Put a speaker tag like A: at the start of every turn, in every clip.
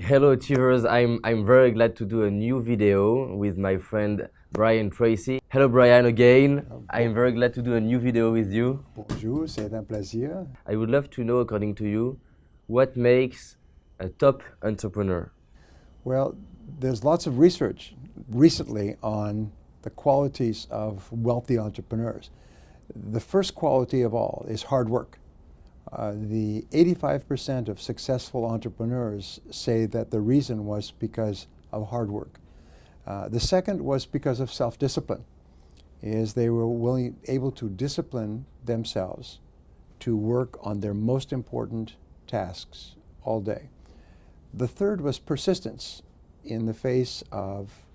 A: Hello achievers, I'm very glad to do a new video with my friend Brian Tracy. Hello Brian again. I'm very glad to do a new video with you.
B: Bonjour, c'est un plaisir.
A: I would love to know, according to you, what makes a top entrepreneur?
B: Well, there's lots of research recently on the qualities of wealthy entrepreneurs. The first quality of all is hard work. The 85% of successful entrepreneurs say that the reason was because of hard work. The second was because of self-discipline, is they were able to discipline themselves to work on their most important tasks all day. The third was persistence in the face of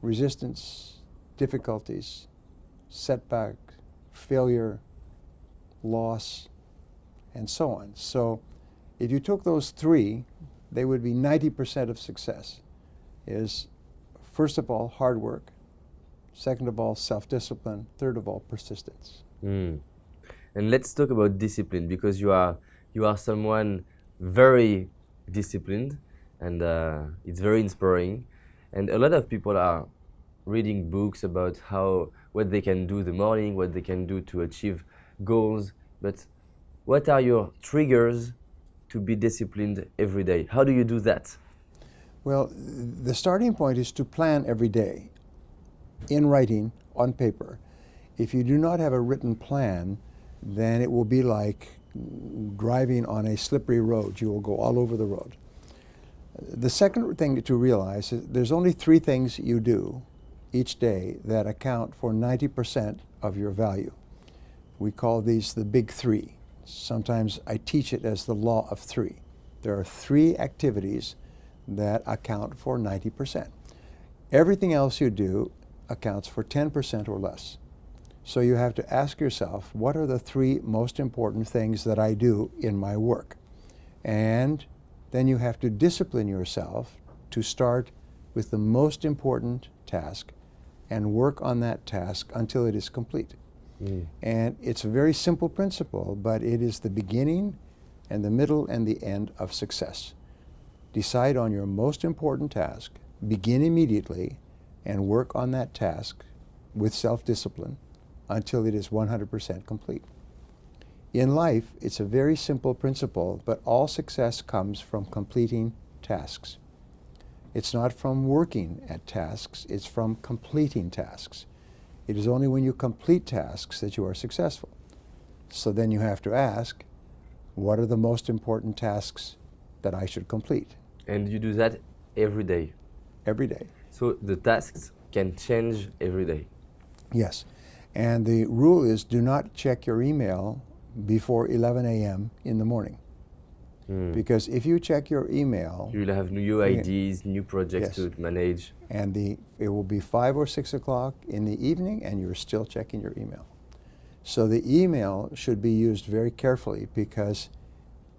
B: resistance, difficulties, setback, failure, loss, and so on. So if you took those three, they would be 90% of success. Is first of all, hard work. Second of all, self-discipline. Third of all, persistence.
A: And let's talk about discipline, because you are someone very disciplined, and it's very inspiring. And a lot of people are reading books about what they can do in the morning, what they can do to achieve goals. But what are your triggers to be disciplined every day? How do you do that?
B: Well, the starting point is to plan every day in writing, on paper. If you do not have a written plan, then it will be like driving on a slippery road. You will go all over the road. The second thing to realize is there's only three things you do each day that account for 90% of your value. We call these the big three. Sometimes I teach it as the law of three. There are three activities that account for 90%. Everything else you do accounts for 10% or less. So you have to ask yourself, what are the three most important things that I do in my work? And then you have to discipline yourself to start with the most important task and work on that task until it is complete. And it's a very simple principle, but it is the beginning and the middle and the end of success. Decide on your most important task, begin immediately, and work on that task with self-discipline until it is 100% complete. In life, it's a very simple principle, but all success comes from completing tasks. It's not from working at tasks, it's from completing tasks. It is only when you complete tasks that you are successful. So then you have to ask, what are the most important tasks that I should complete?
A: And you do that every day?
B: Every day.
A: So the tasks can change every day?
B: Yes. And the rule is, do not check your email before 11 a.m. in the morning. Because if you check your email,
A: you will have new ideas, new projects to manage.
B: And it will be 5 or 6 o'clock in the evening and you're still checking your email. So the email should be used very carefully, because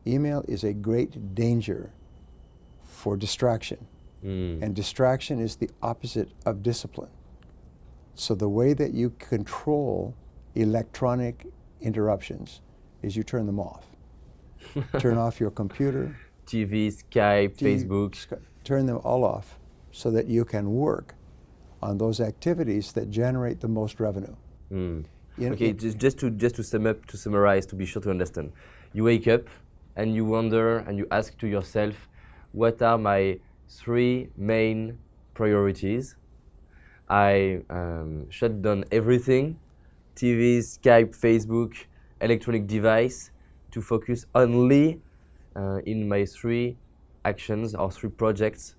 B: email is a great danger for distraction. And distraction is the opposite of discipline. So the way that you control electronic interruptions is you turn them off. Turn off your computer,
A: TV, Skype, Facebook.
B: Turn them all off so that you can work on those activities that generate the most revenue.
A: Okay, just to sum up, to summarize, to be sure to understand. You wake up and you wonder and you ask to yourself, what are my three main priorities? I shut down everything, TV, Skype, Facebook, electronic device, to focus only in my three actions or three projects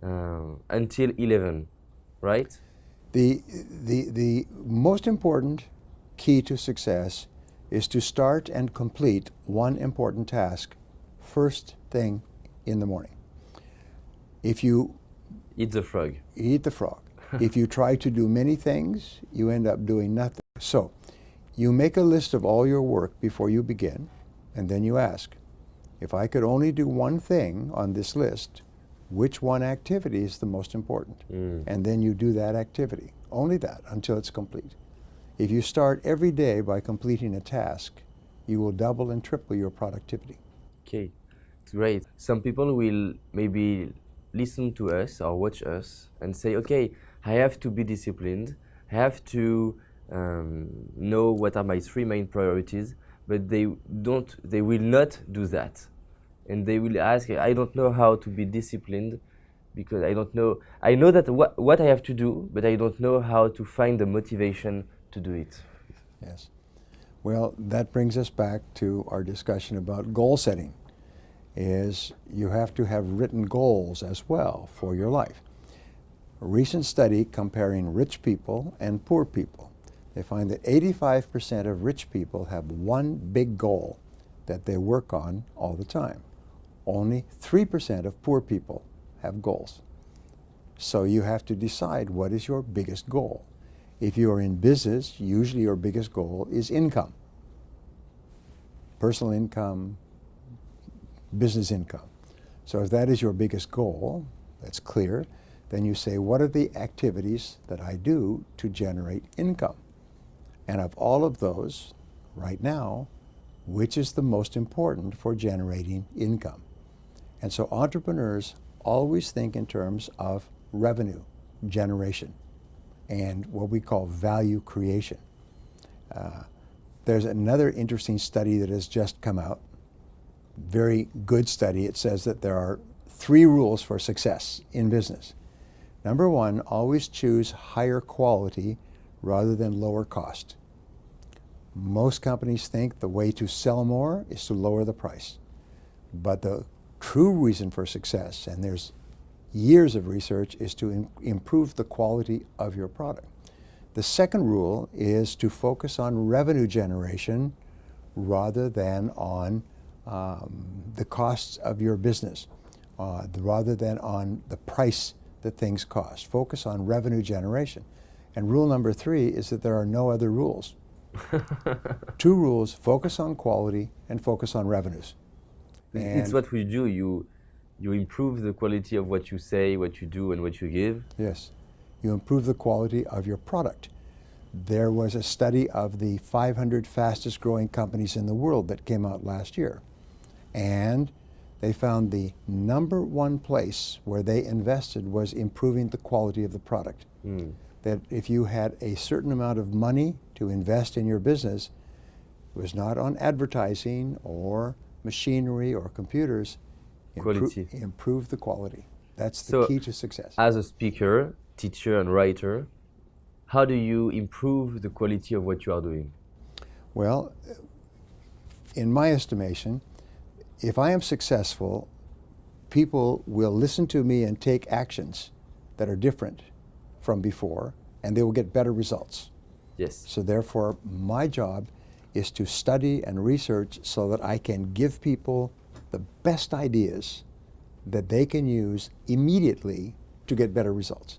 A: until 11, right?
B: The most important key to success is to start and complete one important task first thing in the morning. If you
A: eat the frog.
B: Eat the frog. If you try to do many things, you end up doing nothing. So you make a list of all your work before you begin, and then you ask, if I could only do one thing on this list, which one activity is the most important? And then you do that activity, only that, until it's complete. If you start every day by completing a task, you will double and triple your productivity.
A: Okay. great. Some people will maybe listen to us or watch us and say, okay, I have to be disciplined. I have to know what are my three main priorities, but they will not do that. And they will ask, I don't know how to be disciplined because I don't know. I know that what I have to do, but I don't know how to find the motivation to do it.
B: Yes. Well, that brings us back to our discussion about goal setting. Is you have to have written goals as well for your life. A recent study comparing rich people and poor people, they find that 85% of rich people have one big goal that they work on all the time. Only 3% of poor people have goals. So you have to decide what is your biggest goal. If you are in business, usually your biggest goal is income. Personal income, business income. So if that is your biggest goal, that's clear, then you say, what are the activities that I do to generate income? And of all of those, right now, which is the most important for generating income? And so entrepreneurs always think in terms of revenue generation and what we call value creation. There's another interesting study that has just come out, very good study. It says that there are 3 rules for success in business. Number 1, always choose higher quality rather than lower cost. Most companies think the way to sell more is to lower the price. But the true reason for success, and there's years of research, is to improve the quality of your product. The second rule is to focus on revenue generation rather than on the costs of your business, rather than on the price that things cost. Focus on revenue generation. And rule number 3 is that there are no other rules. 2 rules: focus on quality and focus on revenues. And
A: it's what we do. You improve the quality of what you say, what you do, and what you give.
B: Yes. You improve the quality of your product. There was a study of the 500 fastest growing companies in the world that came out last year. And they found the number 1 place where they invested was improving the quality of the product. That if you had a certain amount of money to invest in your business, it was not on advertising or machinery or computers. Improve the quality. That's the key to success.
A: As a speaker, teacher, and writer, how do you improve the quality of what you are doing?
B: Well, in my estimation, if I am successful, people will listen to me and take actions that are different from before, and they will get better results.
A: Yes.
B: So therefore, my job is to study and research so that I can give people the best ideas that they can use immediately to get better results.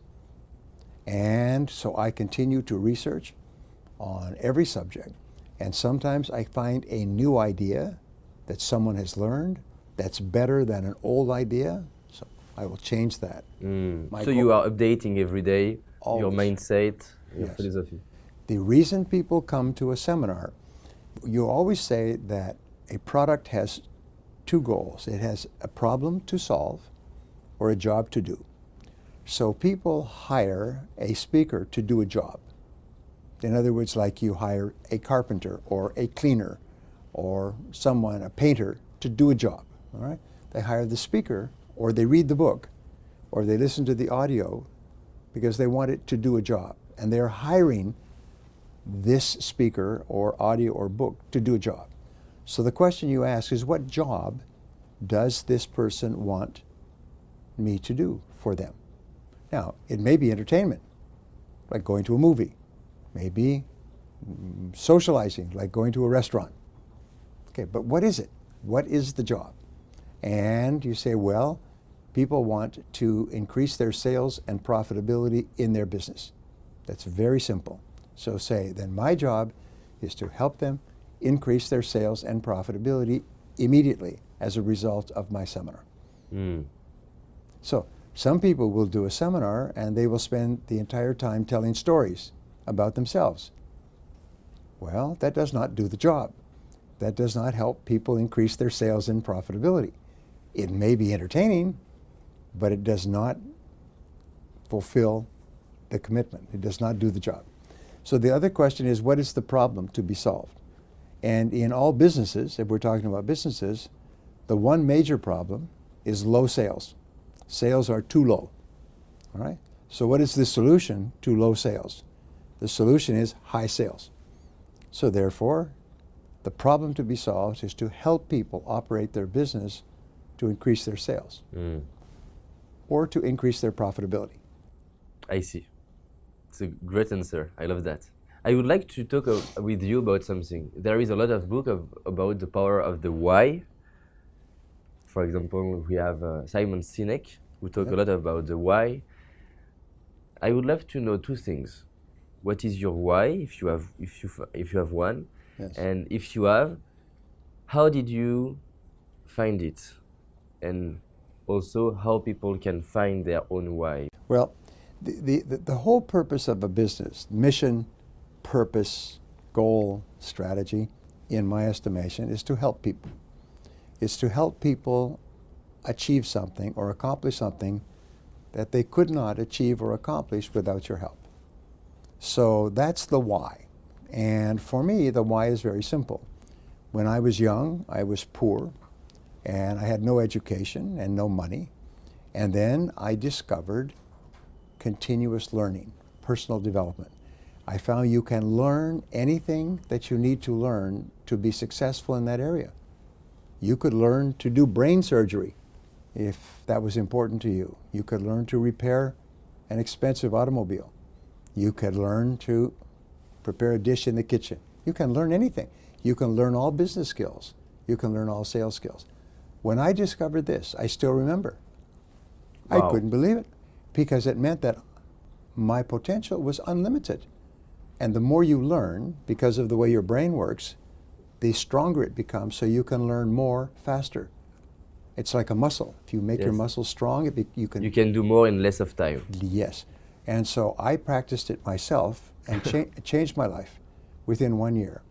B: And so I continue to research on every subject. And sometimes I find a new idea that someone has learned that's better than an old idea. So I will change that.
A: So you are updating every day your
B: Always.
A: mindset, your
B: Yes.
A: philosophy.
B: The reason people come to a seminar, you always say that a product has 2 goals. It has a problem to solve or a job to do. So people hire a speaker to do a job. In other words, like you hire a carpenter or a cleaner or someone, a painter, to do a job. All right? They hire the speaker, or they read the book, or they listen to the audio because they want it to do a job. And they're hiring this speaker or audio or book to do a job. So the question you ask is, what job does this person want me to do for them? Now, it may be entertainment, like going to a movie. Maybe socializing, like going to a restaurant. Okay, but what is it? What is the job? And you say, well, people want to increase their sales and profitability in their business. That's very simple. So say, then my job is to help them increase their sales and profitability immediately as a result of my seminar. So some people will do a seminar and they will spend the entire time telling stories about themselves. Well, that does not do the job. That does not help people increase their sales and profitability. It may be entertaining, but it does not fulfill the commitment. It does not do the job. So the other question is, what is the problem to be solved? And in all businesses, if we're talking about businesses, the one major problem is low sales. Sales are too low. All right? So what is the solution to low sales? The solution is high sales. So therefore, the problem to be solved is to help people operate their business to increase their sales or to increase their profitability.
A: I see. It's a great answer. I love that. I would like to talk with you about something. There is a lot of book about the power of the why. For example, we have Simon Sinek, who talk a lot about the why. I would love to know two things. What is your why, if you have one,
B: Yes.
A: and if you have, how did you find it, and also how people can find their own why?
B: Well, the whole purpose of a business, mission, purpose, goal, strategy, in my estimation, is to help people. It's to help people achieve something or accomplish something that they could not achieve or accomplish without your help. So that's the why. And for me, the why is very simple. When I was young, I was poor, and I had no education and no money. And then I discovered continuous learning, personal development. I found you can learn anything that you need to learn to be successful in that area. You could learn to do brain surgery if that was important to you. You could learn to repair an expensive automobile. You could learn to prepare a dish in the kitchen. You can learn anything. You can learn all business skills. You can learn all sales skills. When I discovered this, I still remember.
A: Wow.
B: I couldn't believe it because it meant that my potential was unlimited. And the more you learn, because of the way your brain works, the stronger it becomes, so you can learn more faster. It's like a muscle. If you make your muscle strong, you can
A: do more in less of time.
B: Yes. And so I practiced it myself and changed my life within 1 year.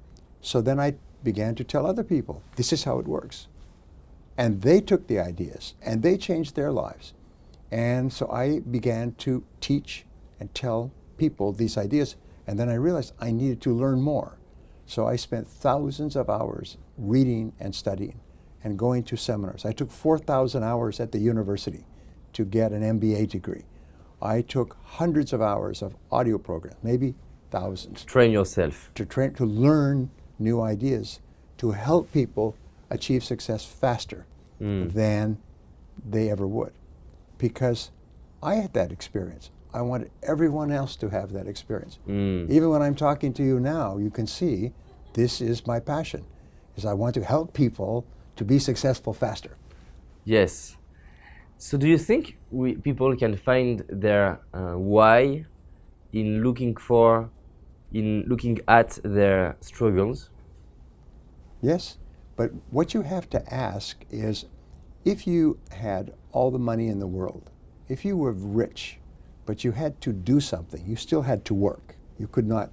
B: So then I began to tell other people, this is how it works. And they took the ideas and they changed their lives. And so I began to teach and tell people these ideas. And then I realized I needed to learn more. So I spent thousands of hours reading and studying and going to seminars. I took 4,000 hours at the university to get an MBA degree. I took hundreds of hours of audio programs, maybe thousands.
A: Train yourself.
B: To learn new ideas, to help people achieve success faster than they ever would. Because I had that experience. I wanted everyone else to have that experience. Even when I'm talking to you now, you can see this is my passion, is I want to help people to be successful faster.
A: Yes. So do you think people can find their why in looking at their struggles?
B: Yes, but what you have to ask is, if you had all the money in the world, if you were rich, but you had to do something, you still had to work, you could not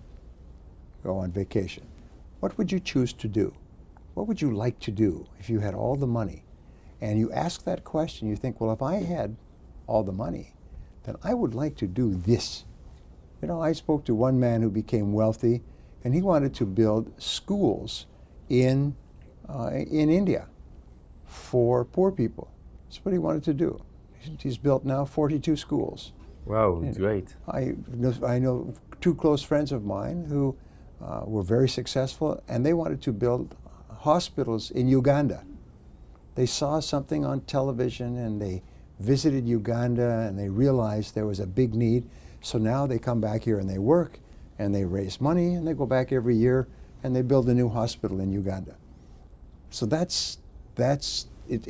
B: go on vacation, what would you choose to do? What would you like to do if you had all the money? And you ask that question, you think, well, if I had all the money, then I would like to do this. You know, I spoke to one man who became wealthy, and he wanted to build schools in India for poor people. That's what he wanted to do. He's built now 42 schools.
A: Wow, it's great.
B: I know two close friends of mine who were very successful, and they wanted to build hospitals in Uganda. They saw something on television and they visited Uganda and they realized there was a big need. So now they come back here and they work and they raise money and they go back every year and they build a new hospital in Uganda. So it's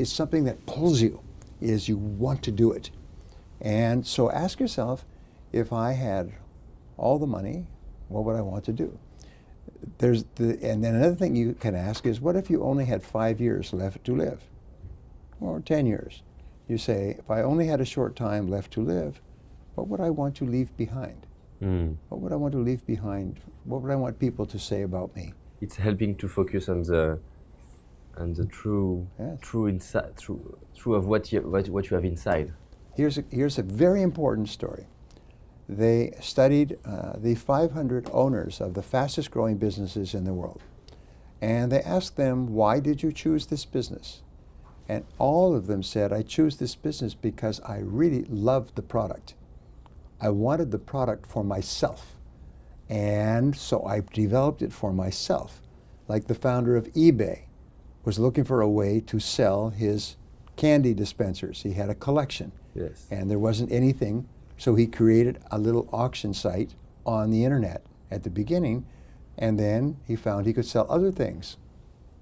B: something that pulls you, is you want to do it. And so ask yourself, if I had all the money, what would I want to do? And then another thing you can ask is, what if you only had 5 years left to live? Or 10 years? You say, if I only had a short time left to live, what would I want to leave behind? What would I want to leave behind? What would I want people to say about me?
A: It's helping to focus on the And the true,
B: Yes.
A: true of what you have inside.
B: Here's a very important story. They studied the 500 owners of the fastest growing businesses in the world. And they asked them, why did you choose this business? And all of them said, I choose this business because I really loved the product. I wanted the product for myself. And so I developed it for myself. Like the founder of eBay was looking for a way to sell his candy dispensers. He had a collection.
A: Yes.
B: And there wasn't anything, so he created a little auction site on the internet at the beginning, and then he found he could sell other things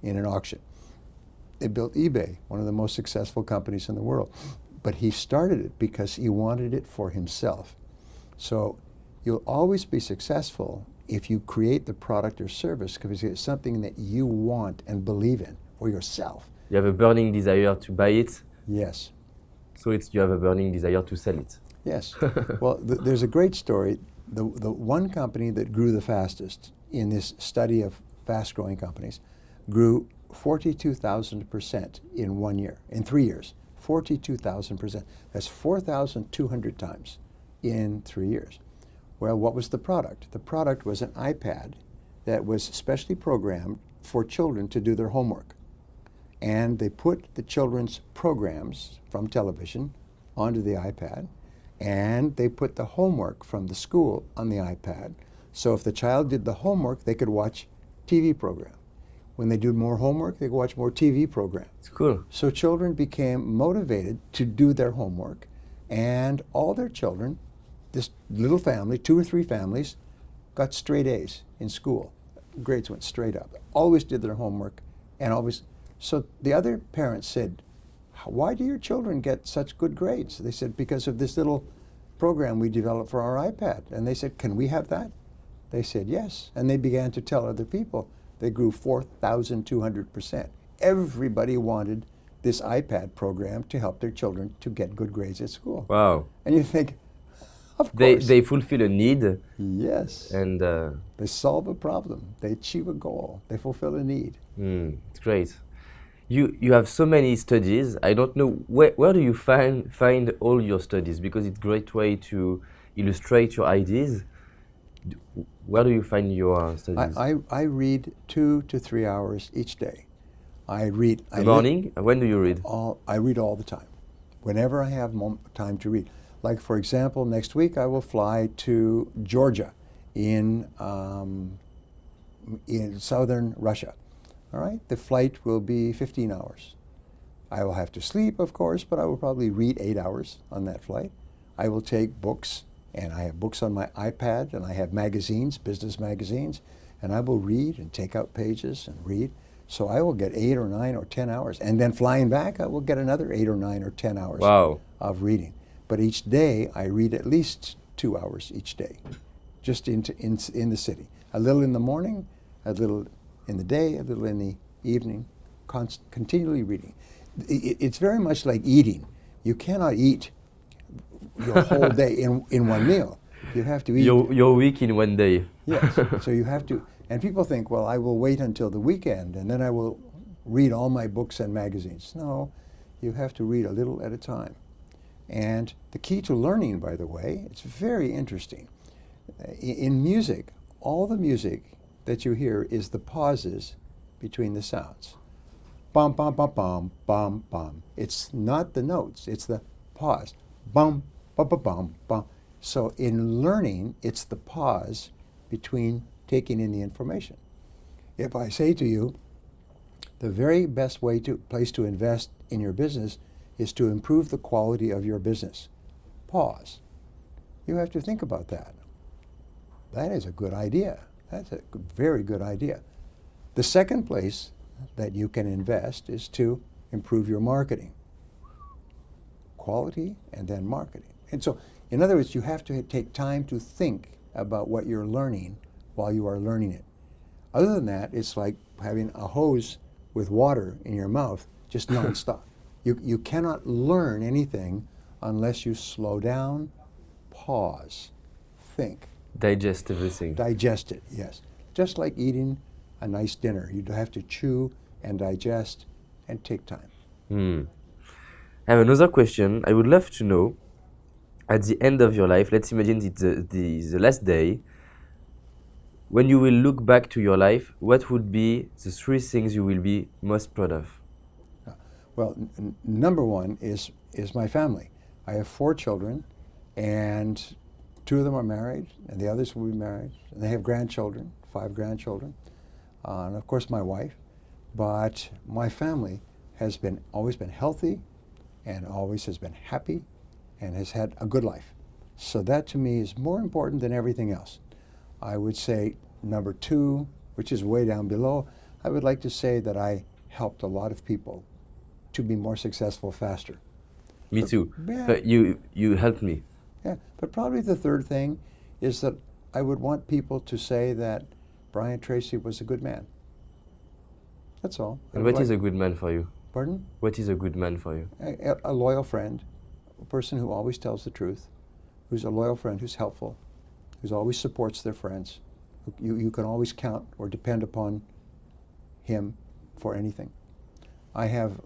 B: in an auction. They built eBay, one of the most successful companies in the world. But he started it because he wanted it for himself. So you'll always be successful if you create the product or service because it's something that you want and believe in for yourself.
A: You have a burning desire to buy it.
B: Yes.
A: So you have a burning desire to sell it.
B: Yes. Well, there's a great story. The one company that grew the fastest in this study of fast-growing companies grew 42,000% in 1 year, in 3 years. 42,000%. That's 4,200 times in 3 years. Well, what was the product? The product was an iPad that was specially programmed for children to do their homework. And they put the children's programs from television onto the iPad, and they put the homework from the school on the iPad. So if the child did the homework, they could watch TV program. When they did more homework, they could watch more TV program.
A: It's cool.
B: So children became motivated to do their homework, and all their children, this little family, 2 or 3 families, got straight A's in school. Grades went straight up. Always did their homework, and always. So the other parents said, why do your children get such good grades? They said, because of this little program we developed for our iPad. And they said, can we have that? They said, yes. And they began to tell other people. They grew 4,200%. Everybody wanted this iPad program to help their children to get good grades at school.
A: Wow.
B: And you think, of course.
A: They fulfill a need.
B: Yes.
A: And
B: they solve a problem. They achieve a goal. They fulfill a need.
A: It's great. You have so many studies. I don't know where do you find all your studies, because it's a great way to illustrate your ideas. Where do you find your studies?
B: I read 2 to 3 hours each day. I read.
A: In the morning? When do you read?
B: I read all the time, whenever I have time to read. Like for example, next week I will fly to Georgia in southern Russia. All right, the flight will be 15 hours. I will have to sleep, of course, but I will probably read 8 hours on that flight. I will take books, and I have books on my iPad, and I have magazines, business magazines, and I will read and take out pages and read. So I will get 8 or 9 or 10 hours. And then flying back, I will get another 8 or 9 or 10 hours of reading. But each day, I read at least 2 hours each day, just in the city. A little in the morning, a little in the day, a little in the evening, continually reading. It's very much like eating. You cannot eat your whole day in one meal. You have to eat.
A: Your week in one day.
B: Yes. So you have to. And people think, well, I will wait until the weekend and then I will read all my books and magazines. No, you have to read a little at a time. And the key to learning, by the way, it's very interesting. In music, all the music that you hear is the pauses between the sounds. Bum, bum, bum, bum, bum, bum. It's not the notes, it's the pause. Bum, bum, bum, bum, bum. So in learning, it's the pause between taking in the information. If I say to you, the very best place to invest in your business is to improve the quality of your business. Pause. You have to think about that. That is a good idea. That's a very good idea. The second place that you can invest is to improve your marketing. Quality and then marketing. And so, in other words, you have to take time to think about what you're learning while you are learning it. Other than that, it's like having a hose with water in your mouth just nonstop. You cannot learn anything unless you slow down, pause, think.
A: Digest everything.
B: Digest it, yes. Just like eating a nice dinner. You have to chew and digest and take time.
A: I have another question. I would love to know, at the end of your life, let's imagine it's the last day, when you will look back to your life, what would be the 3 things you will be most proud of?
B: Well, number one is my family. I have 4 children, and 2 of them are married, and the others will be married. And they have grandchildren, 5 grandchildren, and of course my wife. But my family has always been healthy, and always has been happy, and has had a good life. So that to me is more important than everything else. I would say number 2, which is way down below, I would like to say that I helped a lot of people to be more successful faster.
A: Me too.
B: Yeah.
A: But you helped me.
B: Yeah, but probably the third thing is that I would want people to say that Brian Tracy was a good man. That's all.
A: And what is a good man for you?
B: Pardon?
A: What is a good man for you?
B: A loyal friend, a person who always tells the truth, who's a loyal friend, who's helpful, who always supports their friends. You can always count or depend upon him for anything. I have,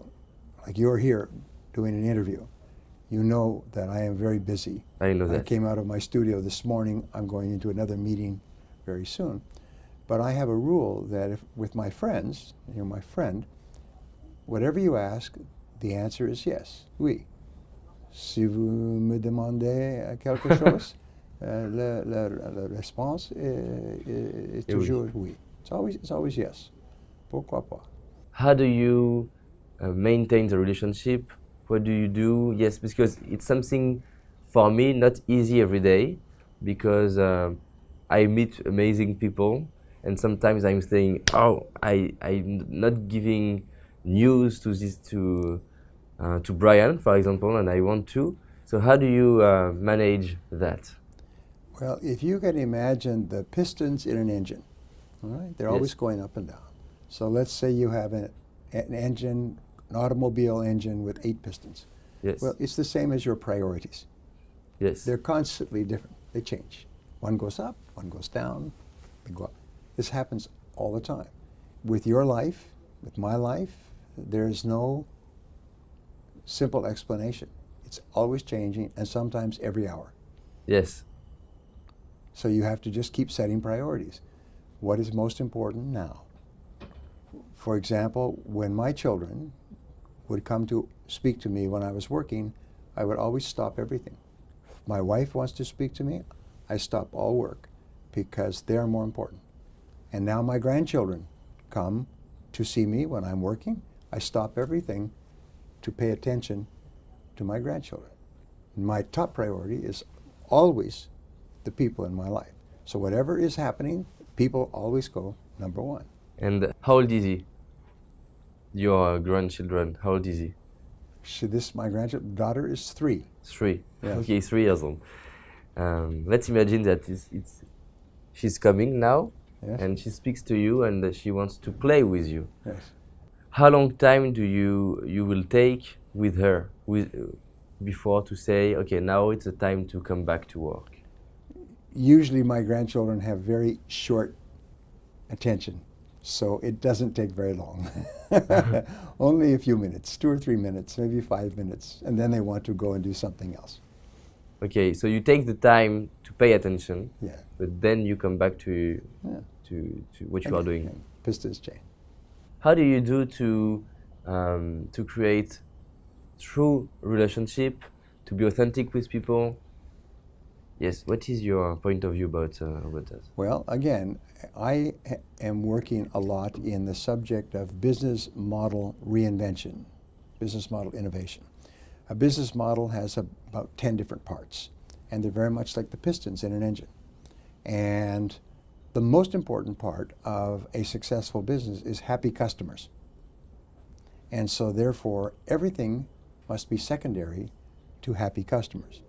B: like you're here doing an interview, you know that I am very busy.
A: I know that.
B: I came out of my studio this morning. I'm going into another meeting very soon. But I have a rule that with my friends, you're my friend, whatever you ask, the answer is yes, oui. Si vous me demandez quelque chose, la réponse est toujours oui. It's always yes. Pourquoi pas?
A: How do you maintain the relationship? What do you do? Yes, because it's something for me not easy every day, because I meet amazing people, and sometimes I'm saying, oh, I'm not giving news to Brian, for example, and I want to. So how do you manage that?
B: Well, if you can imagine the pistons in an engine, all right, they're always going up and down. So let's say you have an engine, an automobile engine with 8 pistons.
A: Yes.
B: Well, it's the same as your priorities.
A: Yes.
B: They're constantly different. They change. One goes up, one goes down, they go up. This happens all the time. With your life, with my life, there is no simple explanation. It's always changing, and sometimes every hour.
A: Yes.
B: So you have to just keep setting priorities. What is most important now? For example, when my children would come to speak to me when I was working, I would always stop everything. If my wife wants to speak to me, I stop all work because they're more important. And now my grandchildren come to see me when I'm working. I stop everything to pay attention to my grandchildren. My top priority is always the people in my life. So whatever is happening, people always go number 1.
A: And how old is he? Your grandchildren, how old is he?
B: My granddaughter is 3.
A: 3.
B: Yes.
A: Okay, 3 years old. Let's imagine that she's coming now,
B: Yes.
A: and she speaks to you, and she wants to play with you.
B: Yes.
A: How long time do you will take with her before to say, okay, now it's the time to come back to work?
B: Usually my grandchildren have very short attention, so it doesn't take very long. Only a few minutes, 2 or 3 minutes, maybe 5 minutes, and then they want to go and do something else.
A: Okay, so you take the time to pay attention,
B: Yeah.
A: but then you come back to
B: Yeah.
A: to what you are doing.
B: And pistons change.
A: How do you do to create true relationship, to be authentic with people? Yes, what is your point of view about that?
B: Well, again, I am working a lot in the subject of business model reinvention, business model innovation. A business model has about 10 different parts, and they're very much like the pistons in an engine. And the most important part of a successful business is happy customers. And so therefore, everything must be secondary to happy customers.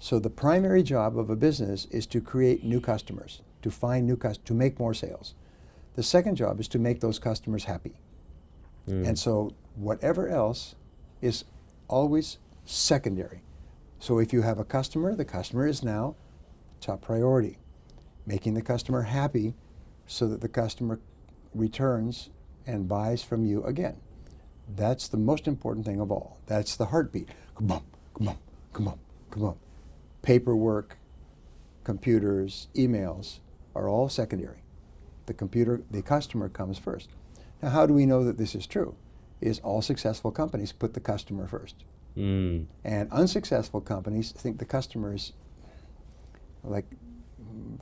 B: So the primary job of a business is to create new customers, to find new customers, to make more sales. The second job is to make those customers happy. And so whatever else is always secondary. So if you have a customer, the customer is now top priority. Making the customer happy so that the customer returns and buys from you again. That's the most important thing of all. That's the heartbeat. Come on, come on, come on, come on. Paperwork, computers, emails are all secondary. The customer comes first. Now, how do we know that this is true? Is all successful companies put the customer first.
A: Mm.
B: And unsuccessful companies think the customer is like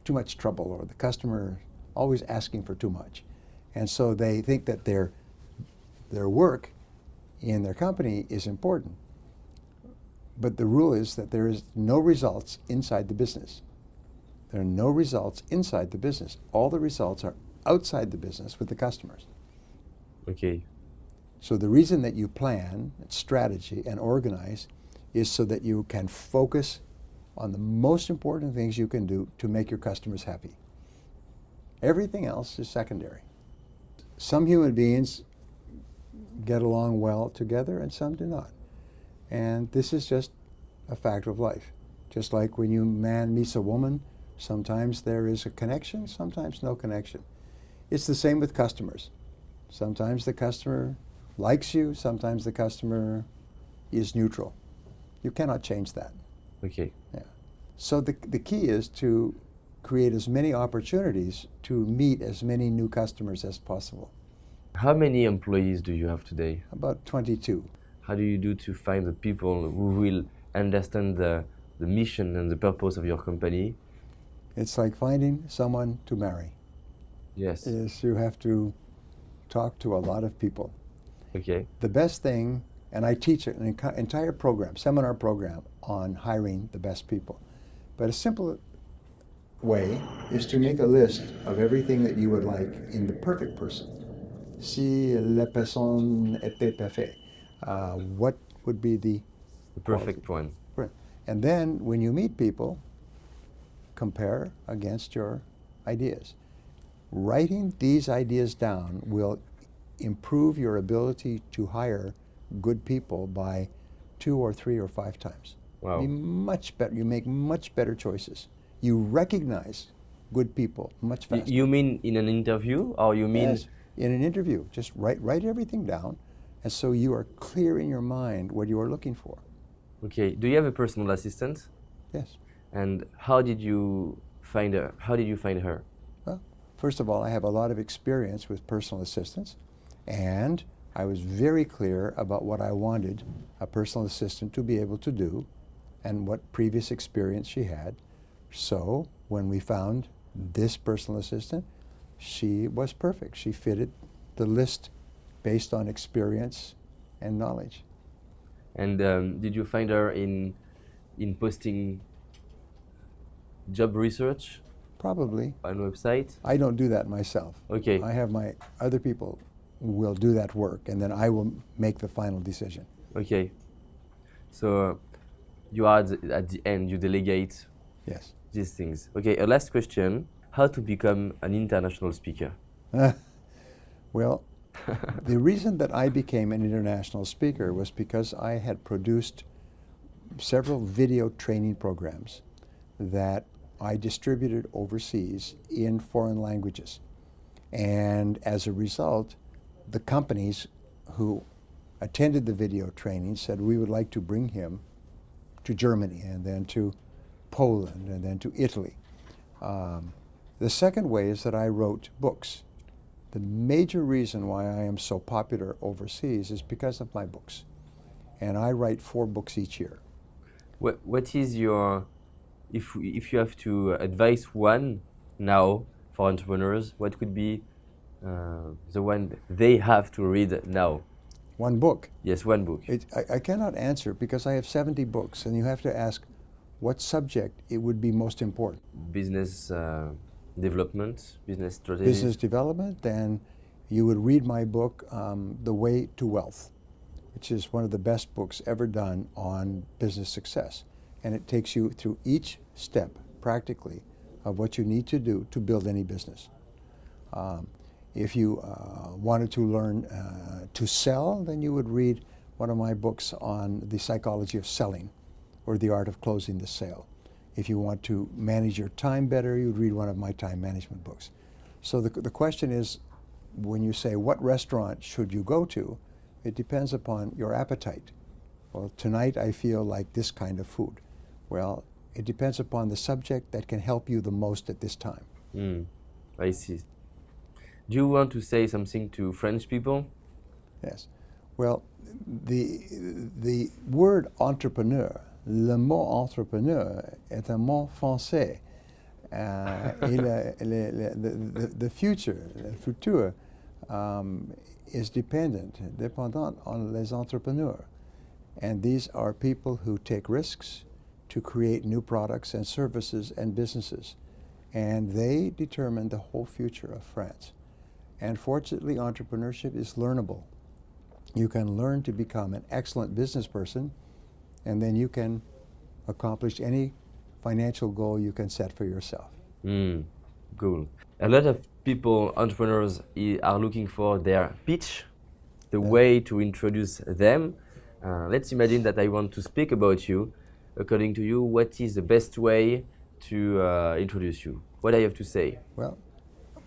B: too much trouble, or the customer always asking for too much. And so they think that their work in their company is important. But the rule is that there is no results inside the business. There are no results inside the business. All the results are outside the business with the customers.
A: Okay.
B: So the reason that you plan, strategy, and organize is so that you can focus on the most important things you can do to make your customers happy. Everything else is secondary. Some human beings get along well together and some do not. And this is just a fact of life. Just like when man meets a woman, sometimes there is a connection, sometimes no connection. It's the same with customers. Sometimes the customer likes you, sometimes the customer is neutral. You cannot change that.
A: Okay.
B: Yeah. So the key is to create as many opportunities to meet as many new customers as possible.
A: How many employees do you have today?
B: About 22.
A: How do you do to find the people who will understand the mission and the purpose of your company?
B: It's like finding someone to marry.
A: Yes.
B: Is you have to talk to a lot of people.
A: Okay.
B: The best thing, and I teach an entire program, seminar program on hiring the best people. But a simple way is to make a list of everything that you would like in the perfect person. Si la personne était parfaite, what would be the
A: perfect one?
B: And then when you meet people, compare against your ideas. Writing these ideas down will improve your ability to hire good people by 2 or 3 or 5 times.
A: Wow.
B: Be much better. You make much better choices. You recognize good people much faster.
A: You mean in an interview, or you mean?
B: Yes, in an interview. Just write everything down, and so you are clear in your mind what you are looking for.
A: Okay. Do you have a personal assistant?
B: Yes.
A: And how did you find her? How did you find her?
B: Well, first of all, I have a lot of experience with personal assistants, and I was very clear about what I wanted a personal assistant to be able to do and what previous experience she had. So when we found this personal assistant, she was perfect. She fitted the list based on experience and knowledge.
A: And did you find her in posting job research?
B: Probably.
A: On a website?
B: I don't do that myself.
A: Okay.
B: I have my other people will do that work, and then I will make the final decision.
A: Okay. So you are at the end, you delegate.
B: Yes.
A: These things. Okay, a last question. How to become an international speaker?
B: Well, the reason that I became an international speaker was because I had produced several video training programs that I distributed overseas in foreign languages. And as a result, the companies who attended the video training said, we would like to bring him to Germany and then to Poland and then to Italy. The second way is that I wrote books. The major reason why I am so popular overseas is because of my books. And I write 4 books each year.
A: What is your, if you have to advise one now for entrepreneurs, what could be the one they have to read now?
B: One book?
A: Yes, one book.
B: I cannot answer because I have 70 books, and you have to ask what subject it would be most important.
A: Business development, business strategy.
B: Business development, and you would read my book, The Way to Wealth, which is one of the best books ever done on business success. And it takes you through each step, practically, of what you need to do to build any business. If you wanted to learn to sell, then you would read one of my books on the psychology of selling or the art of closing the sale. If you want to manage your time better, you'd read one of my time management books. So the question is, when you say, what restaurant should you go to, it depends upon your appetite. Well, tonight I feel like this kind of food. Well, it depends upon the subject that can help you the most at this time.
A: I see. Do you want to say something to French people?
B: Yes. Well, the word entrepreneur, le mot entrepreneur est un mot français. The future, le futur, is dependent on les entrepreneurs. And these are people who take risks to create new products and services and businesses. And they determine the whole future of France. And fortunately, entrepreneurship is learnable. You can learn to become an excellent business person, and then you can accomplish any financial goal you can set for yourself.
A: Cool. A lot of people, entrepreneurs, are looking for their pitch, the way to introduce them. Let's imagine that I want to speak about you. According to you, what is the best way to introduce you? What I have to say?
B: Well,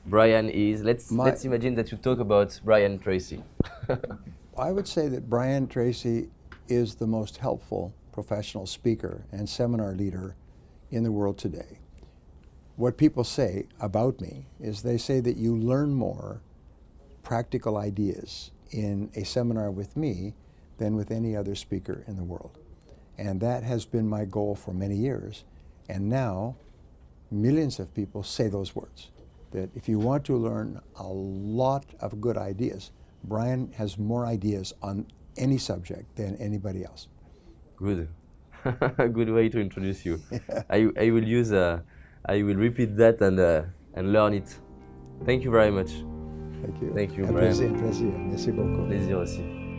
A: Brian is, let's imagine that you talk about Brian Tracy.
B: I would say that Brian Tracy is the most helpful professional speaker and seminar leader in the world today. What people say about me is they say that you learn more practical ideas in a seminar with me than with any other speaker in the world. And that has been my goal for many years. And now, millions of people say those words, that if you want to learn a lot of good ideas, Brian has more ideas on any subject than anybody else.
A: Good. Good way to introduce you. I will repeat that and learn it. Thank you very much.
B: Thank you.
A: Thank you,
B: Un
A: Brian.
B: plaisir, un plaisir. Merci beaucoup.
A: Plaisir aussi.